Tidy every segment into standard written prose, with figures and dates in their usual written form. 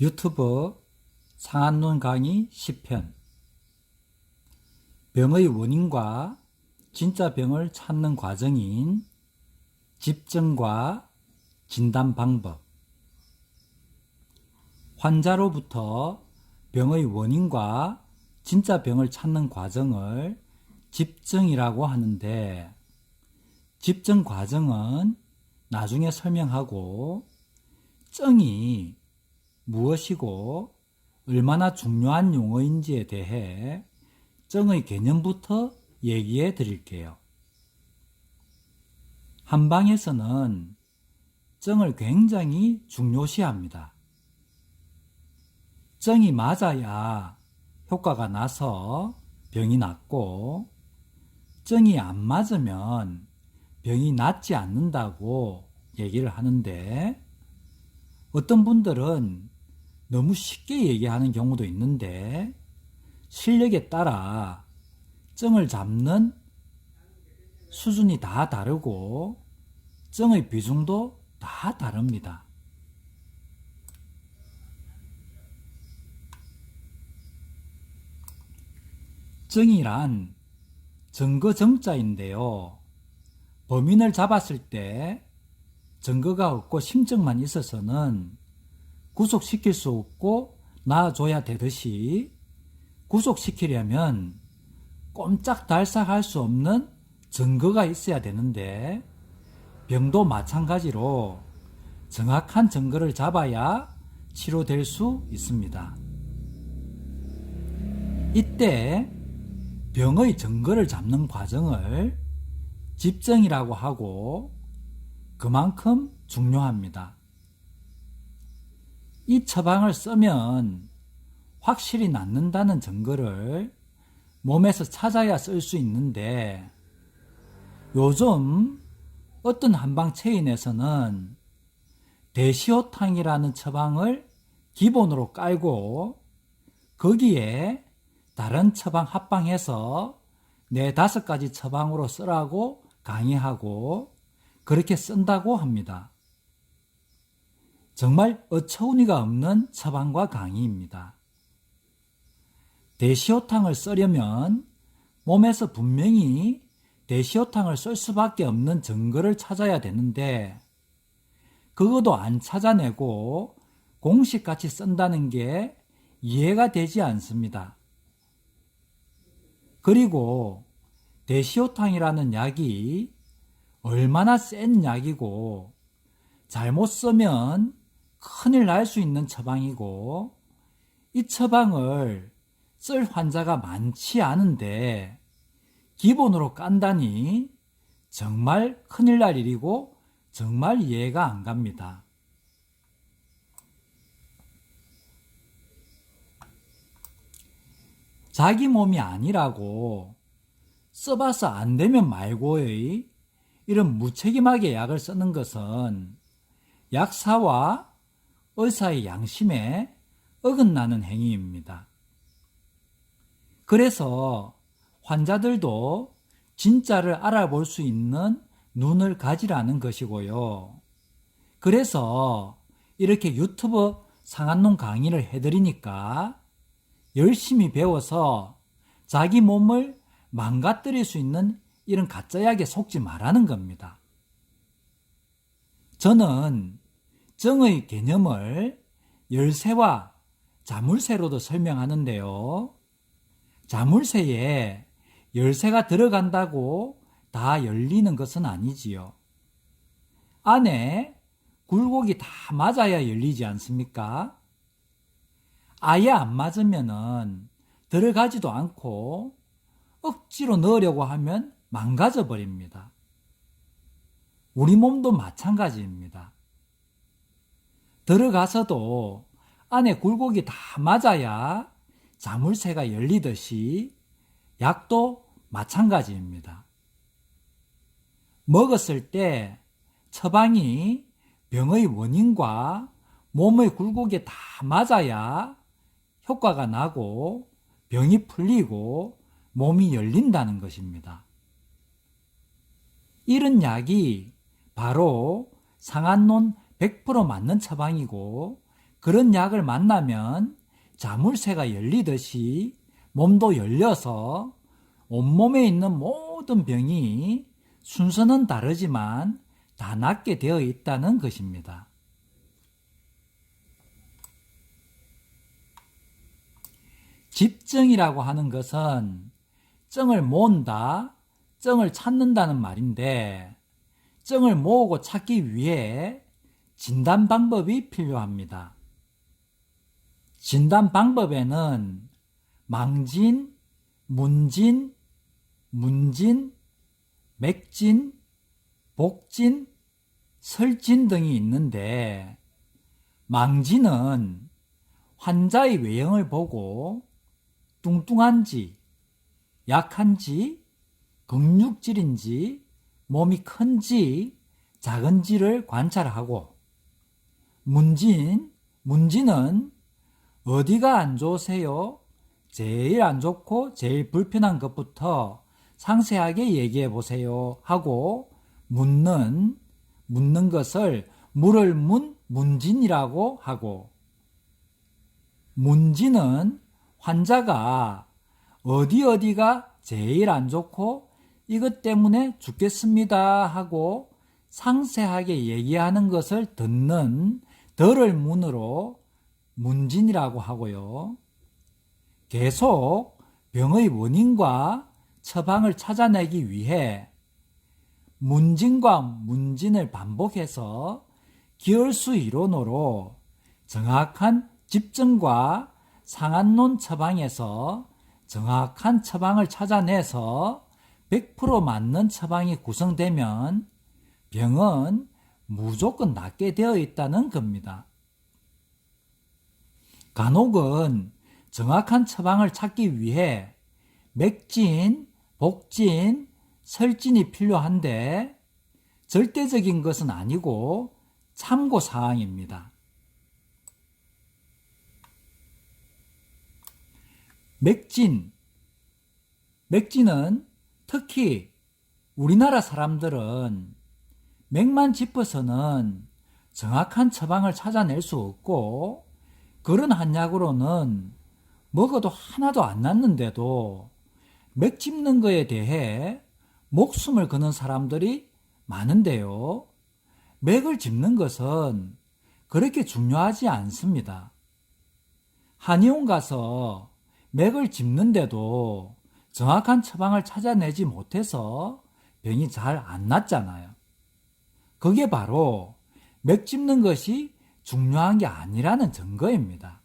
유튜브 상한론 강의 10편 병의 원인과 진짜 병을 찾는 과정인 집증과 진단 방법. 환자로부터 병의 원인과 진짜 병을 찾는 과정을 집증이라고 하는데, 집증 과정은 나중에 설명하고, 증이 무엇이고 얼마나 중요한 용어인지에 대해 증의 개념부터 얘기해 드릴게요. 한방에서는 증을 굉장히 중요시합니다. 증이 맞아야 효과가 나서 병이 낫고, 증이 안 맞으면 병이 낫지 않는다고 얘기를 하는데, 어떤 분들은 너무 쉽게 얘기하는 경우도 있는데, 실력에 따라 증을 잡는 수준이 다 다르고 증의 비중도 다 다릅니다. 증이란 증거증자인데요. 범인을 잡았을 때 증거가 없고 심증만 있어서는 구속시킬 수 없고 놔줘야 되듯이, 구속시키려면 꼼짝달싹할 수 없는 증거가 있어야 되는데, 병도 마찬가지로 정확한 증거를 잡아야 치료될 수 있습니다. 이때 병의 증거를 잡는 과정을 집증이라고 하고, 그만큼 중요합니다. 이 처방을 쓰면 확실히 낫는다는 증거를 몸에서 찾아야 쓸 수 있는데, 요즘 어떤 한방체인에서는 대시호탕이라는 처방을 기본으로 깔고 거기에 다른 처방 합방해서 4-5가지 처방으로 쓰라고 강의하고 그렇게 쓴다고 합니다. 정말 어처구니가 없는 처방과 강의입니다. 대시호탕을 쓰려면 몸에서 분명히 대시호탕을 쓸 수밖에 없는 증거를 찾아야 되는데, 그것도 안 찾아내고 공식같이 쓴다는 게 이해가 되지 않습니다. 그리고 대시호탕이라는 약이 얼마나 센 약이고 잘못 쓰면 큰일 날 수 있는 처방이고, 이 처방을 쓸 환자가 많지 않은데 기본으로 깐다니 정말 큰일 날 일이고 정말 이해가 안 갑니다. 자기 몸이 아니라고 써봐서 안 되면 말고의 이런 무책임하게 약을 쓰는 것은 약사와 의사의 양심에 어긋나는 행위입니다. 그래서 환자들도 진짜를 알아볼 수 있는 눈을 가지라는 것이고요. 그래서 이렇게 유튜브 상한론 강의를 해드리니까 열심히 배워서 자기 몸을 망가뜨릴 수 있는 이런 가짜약에 속지 말라는 겁니다. 저는 증의 개념을 열쇠와 자물쇠로도 설명하는데요. 자물쇠에 열쇠가 들어간다고 다 열리는 것은 아니지요. 안에 굴곡이 다 맞아야 열리지 않습니까? 아예 안 맞으면은 들어가지도 않고 억지로 넣으려고 하면 망가져 버립니다. 우리 몸도 마찬가지입니다. 들어가서도 안에 굴곡이 다 맞아야 자물쇠가 열리듯이 약도 마찬가지입니다. 먹었을 때 처방이 병의 원인과 몸의 굴곡에 다 맞아야 효과가 나고 병이 풀리고 몸이 열린다는 것입니다. 이런 약이 바로 상한론 100% 맞는 처방이고, 그런 약을 만나면 자물쇠가 열리듯이 몸도 열려서 온몸에 있는 모든 병이 순서는 다르지만 다 낫게 되어 있다는 것입니다. 집정이라고 하는 것은 정을 모은다, 정을 찾는다는 말인데 정을 모으고 찾기 위해 진단 방법이 필요합니다. 진단 방법에는 망진, 문진, 문진, 맥진, 복진, 설진 등이 있는데 망진은 환자의 외형을 보고 뚱뚱한지, 약한지, 근육질인지, 몸이 큰지, 작은지를 관찰하고 문진은 어디가 안 좋으세요? 제일 안 좋고 제일 불편한 것부터 상세하게 얘기해 보세요 하고 묻는 것을 물을 문진이라고 하고 문진은 환자가 어디가 제일 안 좋고 이것 때문에 죽겠습니다 하고 상세하게 얘기하는 것을 듣는 덜을 문으로 문진이라고 하고요. 계속 병의 원인과 처방을 찾아내기 위해 문진과 문진을 반복해서 기혈수 이론으로 정확한 집정과 상한론 처방에서 정확한 처방을 찾아내서 100% 맞는 처방이 구성되면 병은 무조건 낫게 되어 있다는 겁니다. 간혹은 정확한 처방을 찾기 위해 맥진, 복진, 설진이 필요한데 절대적인 것은 아니고 참고사항입니다. 맥진은 특히 우리나라 사람들은 맥만 짚어서는 정확한 처방을 찾아낼 수 없고 그런 한약으로는 먹어도 하나도 안 낫는데도 맥 짚는 거에 대해 목숨을 거는 사람들이 많은데요. 맥을 짚는 것은 그렇게 중요하지 않습니다. 한의원 가서 맥을 짚는데도 정확한 처방을 찾아내지 못해서 병이 잘 안 낫잖아요. 그게 바로 맥 짚는 것이 중요한 게 아니라는 증거입니다.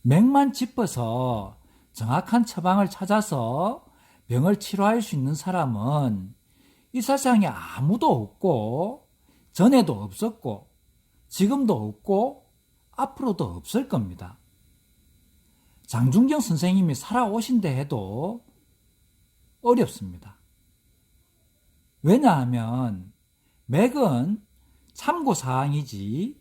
맥만 짚어서 정확한 처방을 찾아서 병을 치료할 수 있는 사람은 이 세상에 아무도 없고 전에도 없었고 지금도 없고 앞으로도 없을 겁니다. 장준경 선생님이 살아오신다 해도 어렵습니다. 왜냐하면 맥은 참고사항이지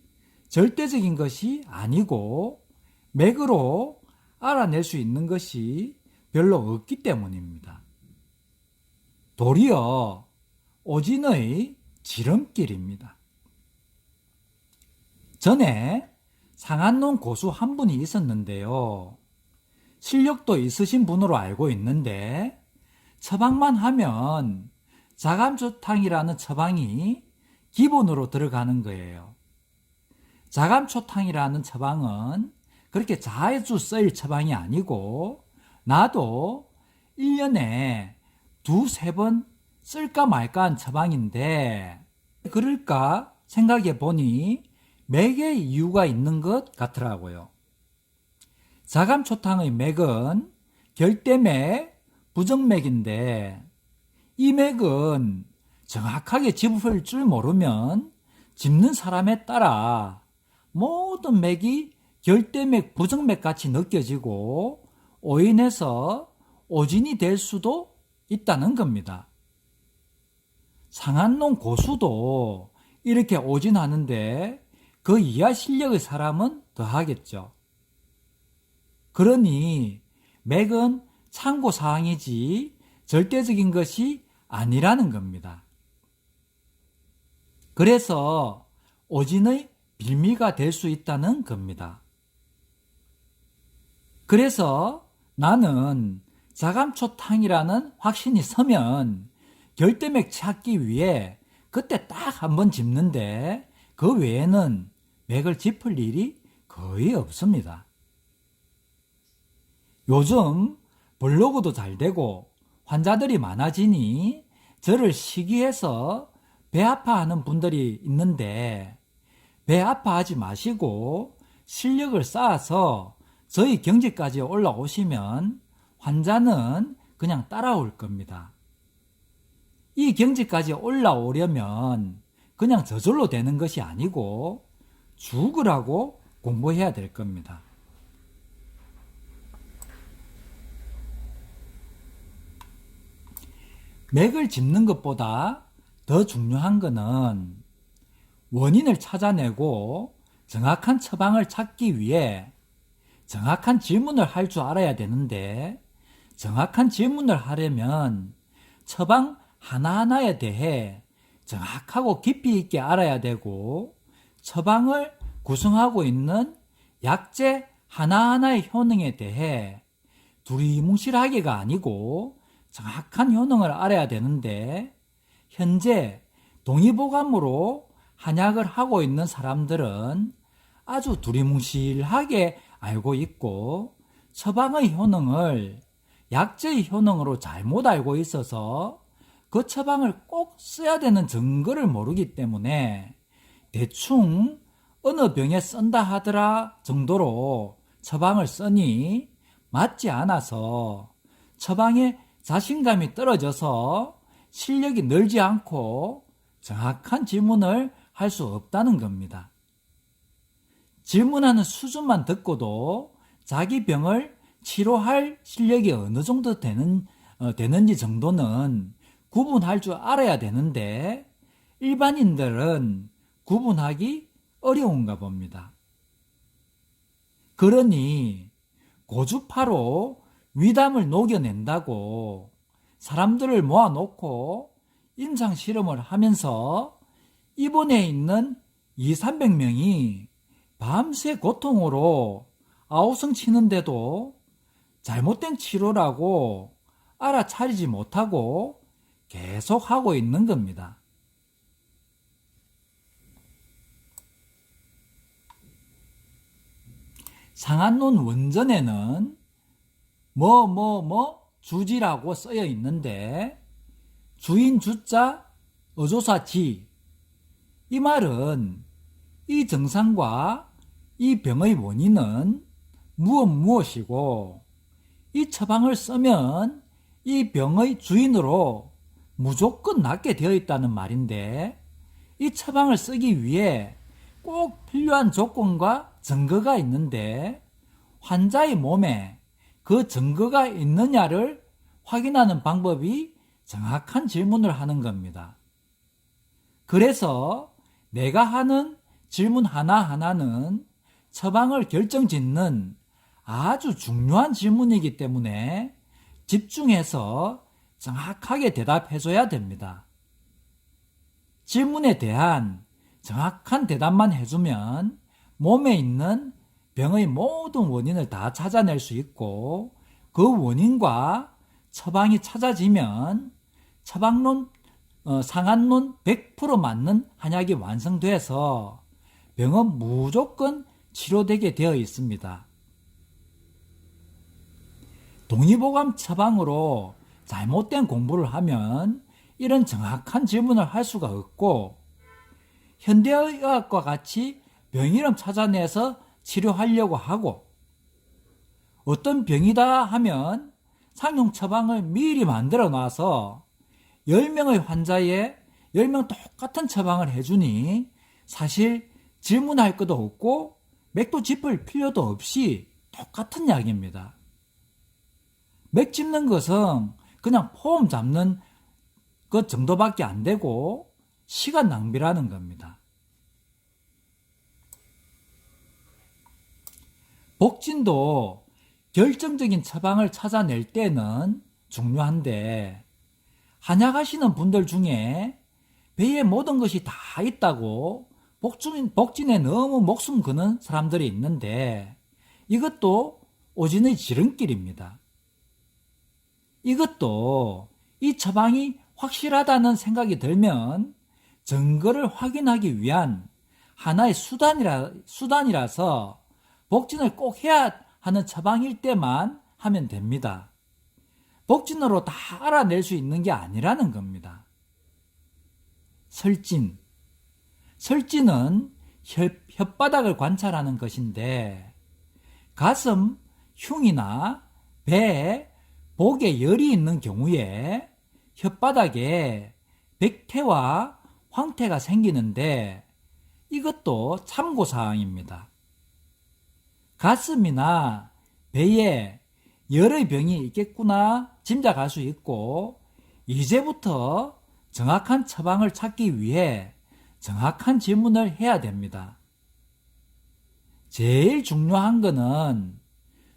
절대적인 것이 아니고 맥으로 알아낼 수 있는 것이 별로 없기 때문입니다. 도리어 오진의 지름길입니다. 전에 상한론 고수 한 분이 있었는데요. 실력도 있으신 분으로 알고 있는데 처방만 하면 자감초탕이라는 처방이 기본으로 들어가는 거예요. 자감초탕이라는 처방은 그렇게 자주 쓰일 처방이 아니고 나도 1년에 두세 번 쓸까 말까 한 처방인데 그럴까 생각해 보니 맥의 이유가 있는 것 같더라고요. 자감초탕의 맥은 결대맥, 부정맥인데 이 맥은 정확하게 짚을 줄 모르면 짚는 사람에 따라 모든 맥이 결대맥, 부정맥 같이 느껴지고 오인해서 오진이 될 수도 있다는 겁니다. 상한론 고수도 이렇게 오진하는데 그 이하 실력의 사람은 더 하겠죠. 그러니 맥은 참고사항이지 절대적인 것이 아니라는 겁니다. 그래서 오진의 빌미가 될 수 있다는 겁니다. 그래서 나는 자감초탕이라는 확신이 서면 결대맥 찾기 위해 그때 딱 한 번 짚는데 그 외에는 맥을 짚을 일이 거의 없습니다. 요즘 블로그도 잘 되고 환자들이 많아지니 저를 시기해서 배 아파하는 분들이 있는데 배 아파하지 마시고 실력을 쌓아서 저희 경지까지 올라오시면 환자는 그냥 따라올 겁니다. 이 경지까지 올라오려면 그냥 저절로 되는 것이 아니고 죽으라고 공부해야 될 겁니다. 맥을 짚는 것보다 더 중요한 것은 원인을 찾아내고 정확한 처방을 찾기 위해 정확한 질문을 할 줄 알아야 되는데 정확한 질문을 하려면 처방 하나하나에 대해 정확하고 깊이 있게 알아야 되고 처방을 구성하고 있는 약재 하나하나의 효능에 대해 두리뭉실하게가 아니고 정확한 효능을 알아야 되는데 현재 동의보감으로 한약을 하고 있는 사람들은 아주 두리뭉실하게 알고 있고 처방의 효능을 약재의 효능으로 잘못 알고 있어서 그 처방을 꼭 써야 되는 증거를 모르기 때문에 대충 어느 병에 쓴다 하더라 정도로 처방을 쓰니 맞지 않아서 처방에 자신감이 떨어져서 실력이 늘지 않고 정확한 질문을 할 수 없다는 겁니다. 질문하는 수준만 듣고도 자기 병을 치료할 실력이 어느 정도 되는지 정도는 구분할 줄 알아야 되는데 일반인들은 구분하기 어려운가 봅니다. 그러니 고주파로 위담을 녹여낸다고 사람들을 모아놓고 임상실험을 하면서 입원해 있는 200~300명이 밤새 고통으로 아우성 치는데도 잘못된 치료라고 알아차리지 못하고 계속 하고 있는 겁니다. 상한론 원전에는 주지라고 쓰여 있는데 주인 주자 어조사 지, 이 말은 이 증상과 이 병의 원인은 무엇이고 이 처방을 쓰면 이 병의 주인으로 무조건 낫게 되어 있다는 말인데 이 처방을 쓰기 위해 꼭 필요한 조건과 증거가 있는데 환자의 몸에 그 증거가 있느냐를 확인하는 방법이 정확한 질문을 하는 겁니다. 그래서 내가 하는 질문 하나하나는 처방을 결정짓는 아주 중요한 질문이기 때문에 집중해서 정확하게 대답해줘야 됩니다. 질문에 대한 정확한 대답만 해주면 몸에 있는 병의 모든 원인을 다 찾아낼 수 있고 그 원인과 처방이 찾아지면 처방론, 상한론 100% 맞는 한약이 완성돼서 병은 무조건 치료되게 되어 있습니다. 동의보감 처방으로 잘못된 공부를 하면 이런 정확한 질문을 할 수가 없고 현대의학과 같이 병 이름 찾아내서 치료하려고 하고 어떤 병이다 하면 상용 처방을 미리 만들어 놔서 10명의 환자에 10명 똑같은 처방을 해주니 사실 질문할 것도 없고 맥도 짚을 필요도 없이 똑같은 약입니다. 맥 짚는 것은 그냥 폼 잡는 것 정도밖에 안 되고 시간 낭비라는 겁니다. 복진도 결정적인 처방을 찾아낼 때는 중요한데 한약하시는 분들 중에 배에 모든 것이 다 있다고 복진에 너무 목숨 거는 사람들이 있는데 이것도 오진의 지름길입니다. 이것도 이 처방이 확실하다는 생각이 들면 증거를 확인하기 위한 하나의 수단이라서 복진을 꼭 해야 하는 처방일 때만 하면 됩니다. 복진으로 다 알아낼 수 있는 게 아니라는 겁니다. 설진. 설진은 혓바닥을 관찰하는 것인데 가슴, 흉이나 배, 복에 열이 있는 경우에 혓바닥에 백태와 황태가 생기는데 이것도 참고사항입니다. 가슴이나 배에 열의 병이 있겠구나 짐작할 수 있고 이제부터 정확한 처방을 찾기 위해 정확한 질문을 해야 됩니다. 제일 중요한 것은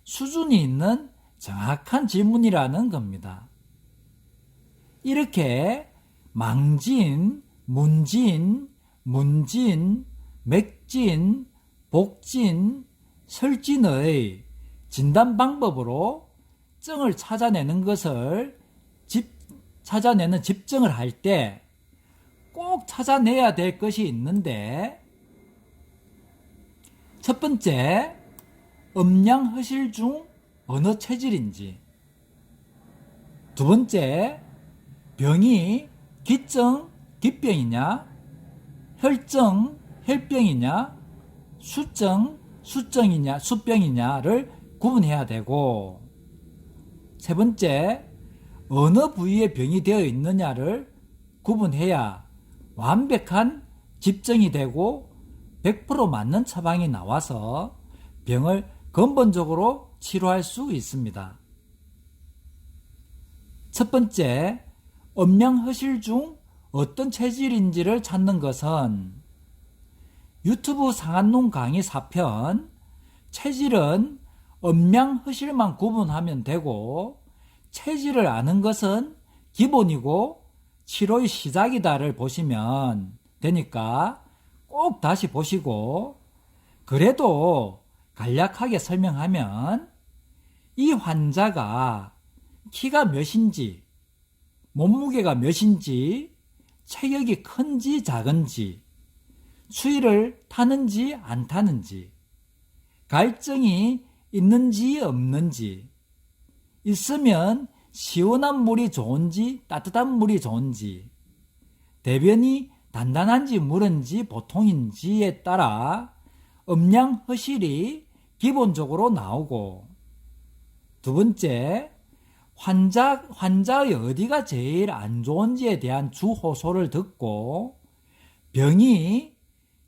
수준이 있는 정확한 질문이라는 겁니다. 이렇게 망진, 문진, 문진, 맥진, 복진, 설진의 진단 방법으로 증을 찾아내는 집증을 할 때 꼭 찾아내야 될 것이 있는데 첫 번째, 음양허실 중 어느 체질인지. 두 번째, 병이 기증, 기병이냐, 혈증, 혈병이냐, 수증, 수증이냐, 수병이냐를 구분해야 되고, 세 번째, 어느 부위에 병이 되어 있느냐를 구분해야 완벽한 집증이 되고 100% 맞는 처방이 나와서 병을 근본적으로 치료할 수 있습니다. 첫 번째, 음양허실 중 어떤 체질인지를 찾는 것은 유튜브 상한농 강의 4편 체질은 음양허실만 구분하면 되고 체질을 아는 것은 기본이고 치료의 시작이다를 보시면 되니까 꼭 다시 보시고 그래도 간략하게 설명하면 이 환자가 키가 몇인지 몸무게가 몇인지 체격이 큰지 작은지 추위를 타는지 안 타는지 갈증이 있는지 없는지 있으면 시원한 물이 좋은지 따뜻한 물이 좋은지 대변이 단단한지 무른지 보통인지에 따라 음양허실이 기본적으로 나오고 두 번째 환자의 어디가 제일 안 좋은지에 대한 주호소를 듣고 병이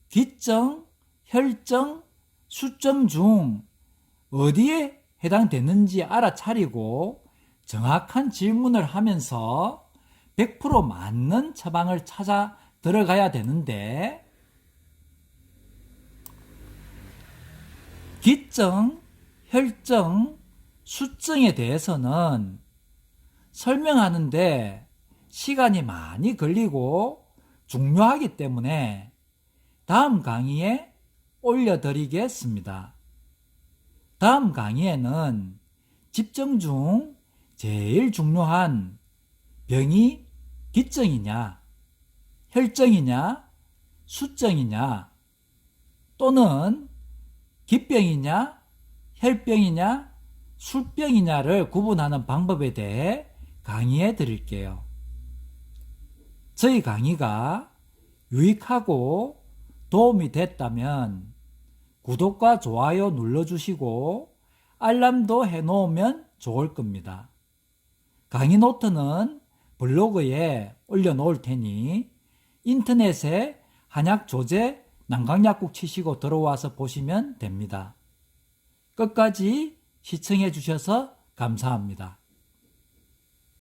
기증, 혈증, 수증 중 어디에 해당되는지 알아차리고 정확한 질문을 하면서 100% 맞는 처방을 찾아 들어가야 되는데 기증, 혈증, 수증에 대해서는 설명하는데 시간이 많이 걸리고 중요하기 때문에 다음 강의에 올려드리겠습니다. 다음 강의에는 집증 중 제일 중요한 병이 기증이냐, 혈증이냐, 수증이냐, 또는 기병이냐, 혈병이냐, 술병이냐를 구분하는 방법에 대해 강의해 드릴게요. 저희 강의가 유익하고 도움이 됐다면 구독과 좋아요 눌러주시고 알람도 해놓으면 좋을 겁니다. 강의 노트는 블로그에 올려놓을 테니 인터넷에 한약 조제 남강약국 치시고 들어와서 보시면 됩니다. 끝까지 시청해 주셔서 감사합니다.